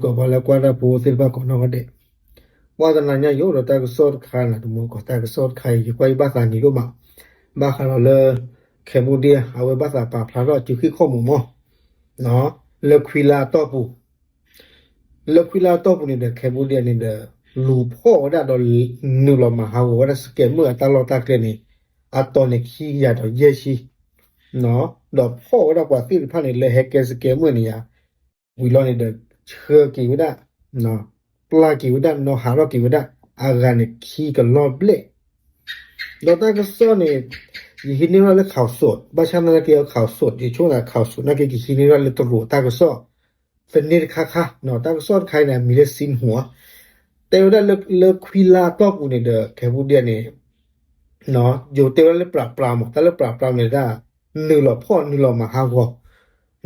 ko bala kwada po silva ko no de wa da na nya yo ro ta ko sort kha na mo ko ta ko sort khai ki kwai ba sa ni lo ma ba kha lo le Cambodia awe ba sa pa phla ro chu khi kho mo no le khwila to pu ni de Cambodia ni de lu pho da do nu lo ma ha wo da scammer ta lo ta ke ni a to ni khi ya do ye shi no do pho da kwa ti pha ni le hacker scammer ni ya wi lo ni de che ki wi da no pla ki wi da no ha ro ki wi da a ga ni khi ka lo ble do ta ka so ni yi hi ni lo le khaw sot ba cha na ke khaw sot yi chu na khaw sot na ke ki hi ni lo le to ro ta ka soเป็นนี่ค่ะเนาะตั้งสอนใครน่ะมีแต่สินหัวแต่ว่าเลิกคุยลาตอบนี่เด้อแค่ผู้เดียวนี่เนาะอยู่แต่ว่าเลยปราบปรามแต่เลยปราบปรามนี่ได้นึกหลอพ่อนึกหลอมาหาว่า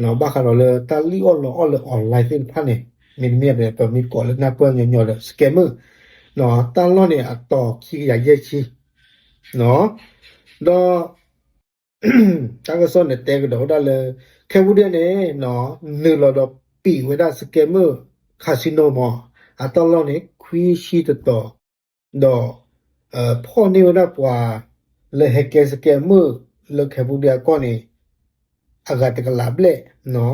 เนาะบ้าค่ะเราเลยตาลีออนออนไลน์สิพันนี่มีเมียเนี่ยก็มีก่อนแล้วนะเปิ้นย่อๆเลยสแกมเมอร์เนาะตาล้อนี่อะต่อขี้อย่าเยชิเนาะดอตั้งสอนเนี่ยแต่ก็ได้เลยแค่ผู้เดียวนี่เนาะนึกหลอดปีเวลาสแกมเมอร์คาสิโนมอะตอนลอนี่คุยชีตต่อดอพ่อนี่เวลาปว่าle hacker scammer le Cambodia ko ni aga ta la ble no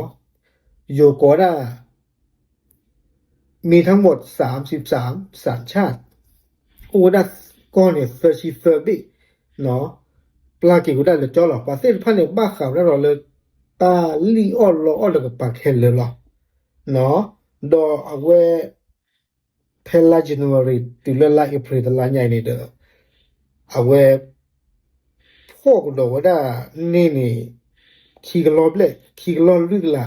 yo ko da มีทั้งหมด33สัญชาติโอดัสก็เนี่ยเฟอร์ชิเฟอร์บิเนาะปลากิกูได้เลยจ้อหรอปาเส้นพันเนี่ยบ้าข่าวแล้วเราเลยตาลีออนแล้วก็ปากเห็นเลยหรอเนาะดอเอาไว้เพลาจันวารีติลลาเอพริลลาใหญ่นี่เด้อเอาไว้พวกดอกว่านี่ขี้กะลอบเลยขี้กะลอบลึกละ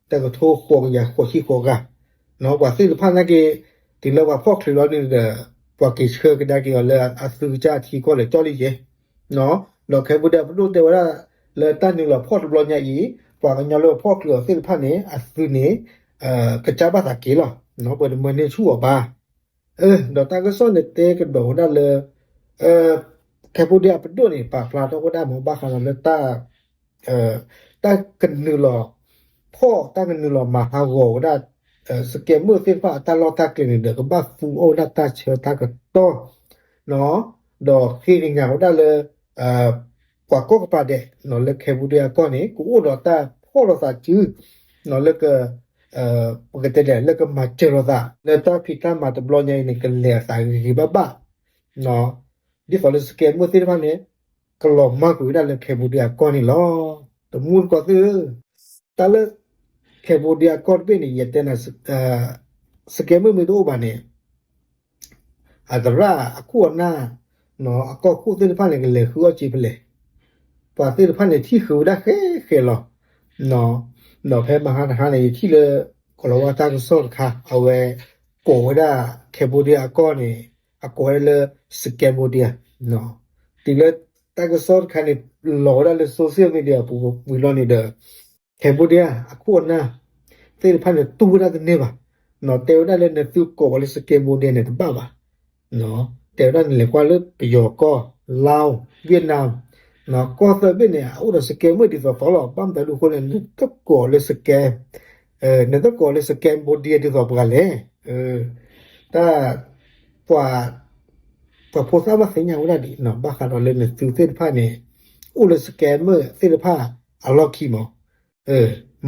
แต่ก็โทรขวกอย่าขวกขี้ขวกอ่ะเนาะว่าสิพันนะเกติลว่าพวกขี้ลอบนี่เด้อว่าเกเชื่อก็ได้เกเลยอาสุจาที่ก็เลยจ้อลิเจเนาะดอกแค่บ่ได้รู้แต่ว่าเลยตั้นนึงละพอดบลอใหญ่อีว่ากันยอเลยพวกเหลือสิพันนี่อาสุนี่กระจาบาตะเกล่ะเนาะเปิดมันนี่ชั่วบ่าดอกตาก็ซ่อนเตก็ดอกได้เลยแค่ผู้เดียวไปด้วยนี่ปากปลาก็ได้หมอบ้าขนาดนั้นตากันนึหรอพ่อตากันนึหรอมาหาโหได้สเกมเมอร์เส้นฟ้าตาลอตาเกนี่เด้อก็บ้าฟูโอได้ตาเชอตาก็ต้อเนาะดอกที่นี่ยาวได้เลยกว่าก็ปาเดเนาะเลยแค่ผู้เดียวก็นี่กูโอดอกตาพ่อเราตาจื้อเนาะแล้วก็ปกติแล้วก็มาเจอเราแล้วตาพิตามาตะบลอใหญ่นี่ก็เหลือสายที่บ้าเนาะดิฟอลสเกมเมอร์ที่มันเนี่ยก็ลองมากกว่าได้เลยแค่บุเดียก่อนนี่ล้อตะมูลก็คือตะเลยแค่บุเดียก่อนเป็นนี่ยแต่นะสเกมเมอร์ไม่ดูบ้านเนี่ยอาตราคู่หน้าเนาะก็คู่ที่พันเนี่ยก็เลยคือว่าจีบเลยปาที่พันเนี่ยที่คือได้แค่หรอเนาะแพ้มาหาในที่เลยก็เราว่าตาก็สอนค่ะเอาไว้โกได้แค่บุเดียก่อนนี่ก็ให้เลยสแกมโมเดียเนาะติเลยตาก็สอนคันนี่โหลดได้เลยโซเชียลมีเดียปุ๊บวิลอนี่เด้อแคมโบเดียคู่นะเตพันเนี่ยตู้ได้เนี่ยบ่เนาะเตวได้เลยเนี่ยตู้โกว่าเลยสแกมโมเดียเนี่ยบ้าบ่เนาะเตวได้เลยกว่าเลยไปยอก็ลาวเวียดนามเนาะก็ซะเป็นเนี่ยโอ้สแกมเมอร์ที่ฟอลอปั๊มแต่ดูคนเนี่ยก็ก่อเลยสแกมเนี่ยก็ก่อเลยสแกมโมเดียที่บ่เลยถ้าว่าพอทราบว่าสัญญาว่าดีเนาะบ้าค่ะเราเล่นในซื้อเส้นผ้าเนี่ยอุลสแกมเมอร์เส้นผ้าเอาล็อกขี้หมอ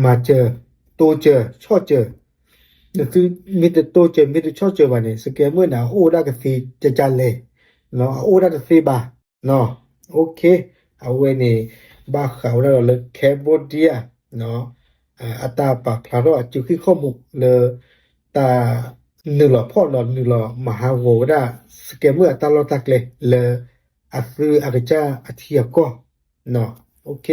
มาเจอโตเจอชอบเจอเนี่ยคือมีแต่โตเจอมีแต่ชอบเจอวันนี้สแกมเมอร์น่ะโอ้ได้ก็สิจะจันเลยเนาะโอ้ได้ก็สิบาเนาะโอเคเอาไว้นี่บ้าค่ะเราเลยแคมโบเดียเนาะอัตราปากพลาดว่าจุขี้ข้อมุกเลยตานึหลอพ่อหลอนึหลอมหาโวได้สเกมเมอร์ตาลอตักเลยเลยอัฟรืออากจาอธิยก็เนาะโอเค